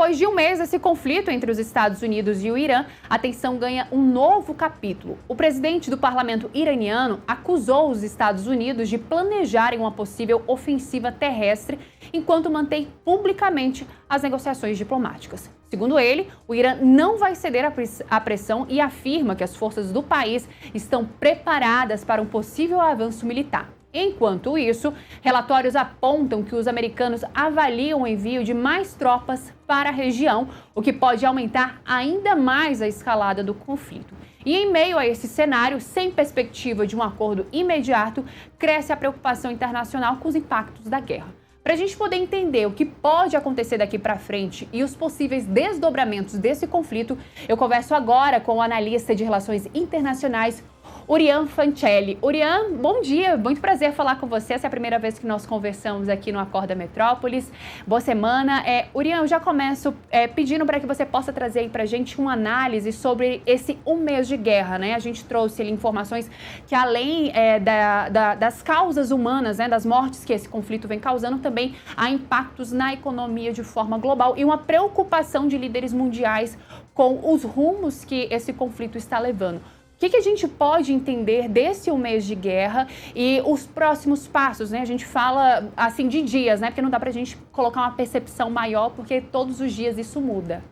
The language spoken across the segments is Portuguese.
depois de um mês desse conflito entre os Estados Unidos e o Irã, a tensão ganha um novo capítulo. O presidente do parlamento iraniano acusou os Estados Unidos de planejarem uma possível ofensiva terrestre enquanto mantém publicamente as negociações diplomáticas. Segundo ele, o Irã não vai ceder à pressão e afirma que as forças do país estão preparadas para um possível avanço militar. Enquanto isso, relatórios apontam que os americanos avaliam o envio de mais tropas para a região, o que pode aumentar ainda mais a escalada do conflito. E em meio a esse cenário, sem perspectiva de um acordo imediato, cresce a preocupação internacional com os impactos da guerra. Para a gente poder entender o que pode acontecer daqui para frente e os possíveis desdobramentos desse conflito, eu converso agora com o analista de relações internacionais, Urian Fancelli. Urian, bom dia, muito prazer falar com você. Essa é a primeira vez que nós conversamos aqui no Acorda Metrópolis. Boa semana. Urian, eu já começo pedindo para que você possa trazer aí para a gente uma análise sobre esse um mês de guerra, né? A gente trouxe ali informações que além das causas humanas, né, das mortes que esse conflito vem causando, também há impactos na economia de forma global e uma preocupação de líderes mundiais com os rumos que esse conflito está levando. O que a gente pode entender desse um mês de guerra e os próximos passos, né? A gente fala, assim, de dias, né? Porque não dá pra gente colocar uma percepção maior, porque todos os dias isso muda.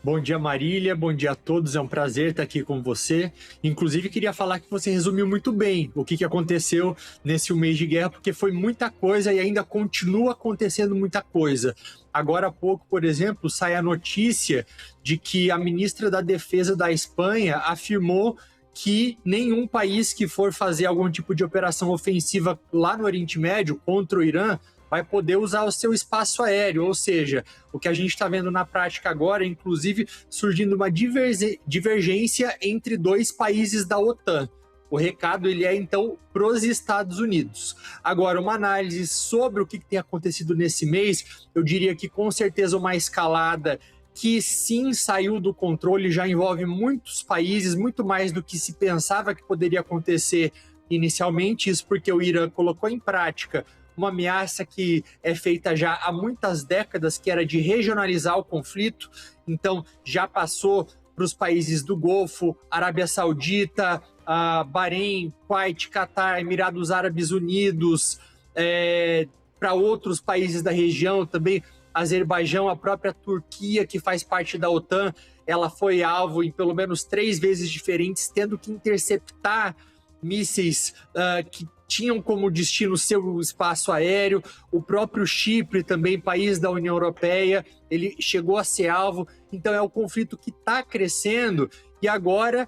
Bom dia, Marília. Bom dia a todos. É um prazer estar aqui com você. Inclusive, queria falar que você resumiu muito bem o que aconteceu nesse um mês de guerra, porque foi muita coisa e ainda continua acontecendo muita coisa. Agora há pouco, por exemplo, sai a notícia de que a ministra da Defesa da Espanha afirmou que nenhum país que for fazer algum tipo de operação ofensiva lá no Oriente Médio contra o Irã vai poder usar o seu espaço aéreo, ou seja, o que a gente está vendo na prática agora, inclusive surgindo uma divergência entre dois países da OTAN. O recado ele é, então, para os Estados Unidos. Agora, uma análise sobre o que tem acontecido nesse mês, eu diria que com certeza uma escalada que sim saiu do controle, já envolve muitos países, muito mais do que se pensava que poderia acontecer inicialmente, isso porque o Irã colocou em prática uma ameaça que é feita já há muitas décadas, que era de regionalizar o conflito. Então, já passou para os países do Golfo, Arábia Saudita, Bahrein, Kuwait, Catar, Emirados Árabes Unidos, para outros países da região também, Azerbaijão, a própria Turquia, que faz parte da OTAN, ela foi alvo em pelo menos 3 vezes diferentes, tendo que interceptar mísseis que tinham como destino seu espaço aéreo. O próprio Chipre, também país da União Europeia, ele chegou a ser alvo. Então é um conflito que está crescendo e agora,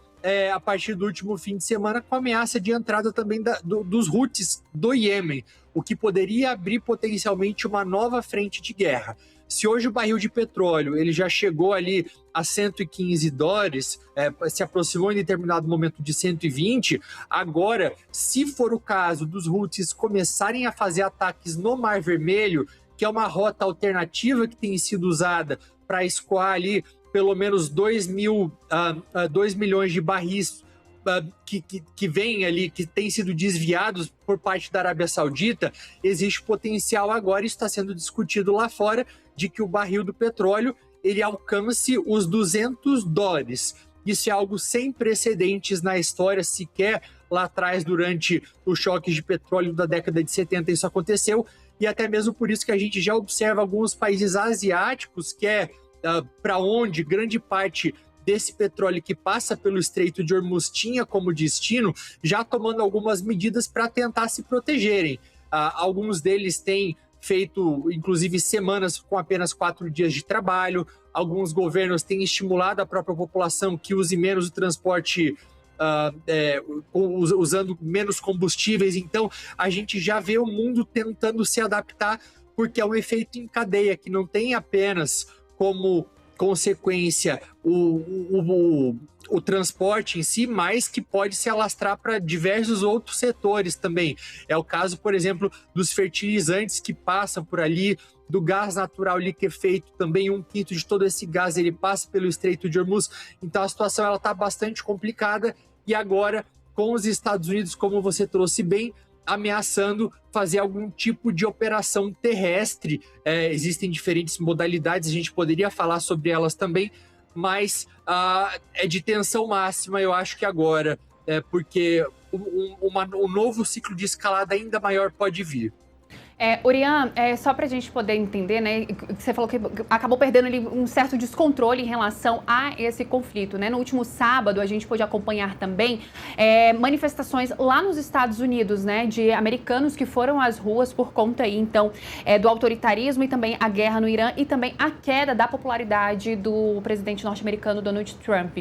a partir do último fim de semana, com a ameaça de entrada também dos Houthis do Iêmen, o que poderia abrir potencialmente uma nova frente de guerra. Se hoje o barril de petróleo ele já chegou ali a $115, se aproximou em determinado momento de 120, agora, se for o caso dos Houthis começarem a fazer ataques no Mar Vermelho, que é uma rota alternativa que tem sido usada para escoar ali pelo menos 2 milhões de barris que vêm ali, que têm sido desviados por parte da Arábia Saudita, existe potencial agora, está sendo discutido lá fora, de que o barril do petróleo ele alcance os $200. Isso é algo sem precedentes na história, sequer lá atrás, durante os choques de petróleo da década de 70, isso aconteceu, e até mesmo por isso que a gente já observa alguns países asiáticos, que para onde grande parte desse petróleo que passa pelo Estreito de Hormuz tinha como destino, já tomando algumas medidas para tentar se protegerem. Alguns deles têm feito, inclusive, semanas com apenas 4 dias de trabalho. Alguns governos têm estimulado a própria população que use menos o transporte, usando menos combustíveis. Então, a gente já vê o mundo tentando se adaptar, porque é um efeito em cadeia, que não tem apenas como consequência o transporte em si, mas que pode se alastrar para diversos outros setores também. É o caso, por exemplo, dos fertilizantes que passam por ali, do gás natural liquefeito, também 1/5 de todo esse gás ele passa pelo Estreito de Hormuz. Então a situação está bastante complicada, e agora com os Estados Unidos, como você trouxe bem, ameaçando fazer algum tipo de operação terrestre. Existem diferentes modalidades, a gente poderia falar sobre elas também, mas é de tensão máxima, eu acho que agora, porque um novo ciclo de escalada ainda maior pode vir. Orian, só para a gente poder entender, né? Você falou que acabou perdendo ali um certo descontrole em relação a esse conflito, né? No último sábado, a gente pôde acompanhar também manifestações lá nos Estados Unidos, né? De americanos que foram às ruas por conta aí, então, do autoritarismo e também a guerra no Irã e também a queda da popularidade do presidente norte-americano Donald Trump.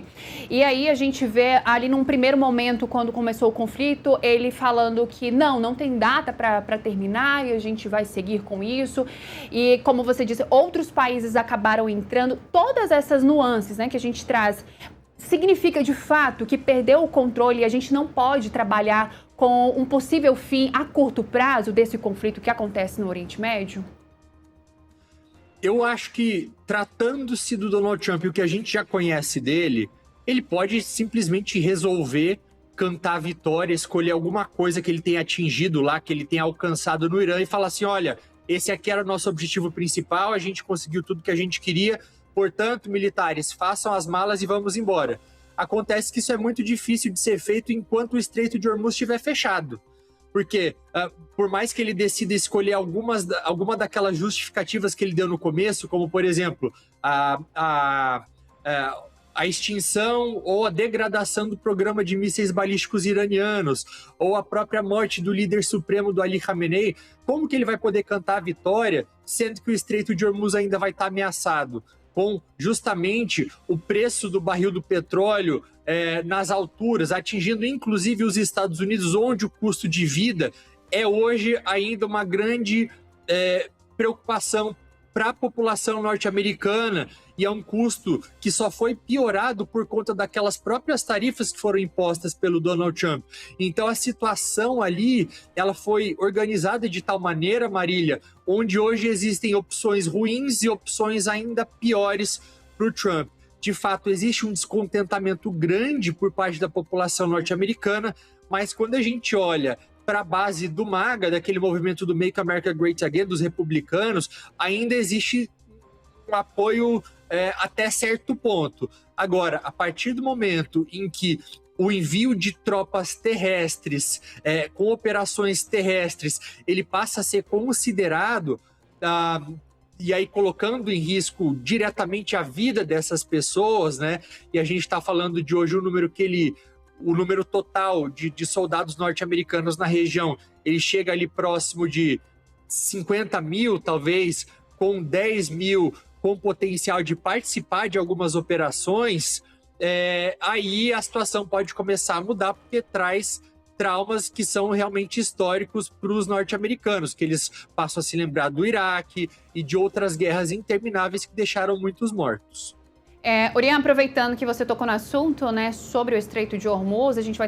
E aí a gente vê ali num primeiro momento, quando começou o conflito, ele falando que não tem data para terminar e a gente vai seguir com isso. E como você disse, outros países acabaram entrando. Todas essas nuances, né, que a gente traz, significa de fato que perdeu o controle e a gente não pode trabalhar com um possível fim a curto prazo desse conflito que acontece no Oriente Médio? Eu acho que, tratando-se do Donald Trump, o que a gente já conhece dele, ele pode simplesmente resolver cantar a vitória, escolher alguma coisa que ele tenha atingido lá, que ele tenha alcançado no Irã e falar assim, olha, esse aqui era o nosso objetivo principal, a gente conseguiu tudo que a gente queria, portanto, militares, façam as malas e vamos embora. Acontece que isso é muito difícil de ser feito enquanto o Estreito de Hormuz estiver fechado. Porque, por mais que ele decida escolher alguma daquelas justificativas que ele deu no começo, como, por exemplo, a extinção ou a degradação do programa de mísseis balísticos iranianos, ou a própria morte do líder supremo do Ali Khamenei, como que ele vai poder cantar a vitória, sendo que o Estreito de Hormuz ainda vai estar ameaçado, com justamente o preço do barril do petróleo nas alturas, atingindo inclusive os Estados Unidos, onde o custo de vida é hoje ainda uma grande preocupação para a população norte-americana, e é um custo que só foi piorado por conta daquelas próprias tarifas que foram impostas pelo Donald Trump. Então a situação ali, ela foi organizada de tal maneira, Marília, onde hoje existem opções ruins e opções ainda piores para o Trump. De fato, existe um descontentamento grande por parte da população norte-americana, mas quando a gente olha para a base do MAGA, daquele movimento do Make America Great Again, dos republicanos, ainda existe um apoio até certo ponto. Agora, a partir do momento em que o envio de tropas terrestres, com operações terrestres, ele passa a ser considerado, e aí colocando em risco diretamente a vida dessas pessoas, né? E a gente está falando de hoje o número total de soldados norte-americanos na região, ele chega ali próximo de 50 mil, talvez, com 10 mil com potencial de participar de algumas operações, aí a situação pode começar a mudar, porque traz traumas que são realmente históricos para os norte-americanos, que eles passam a se lembrar do Iraque e de outras guerras intermináveis que deixaram muitos mortos. Orian, aproveitando que você tocou no assunto, né, sobre o Estreito de Hormuz, a gente vai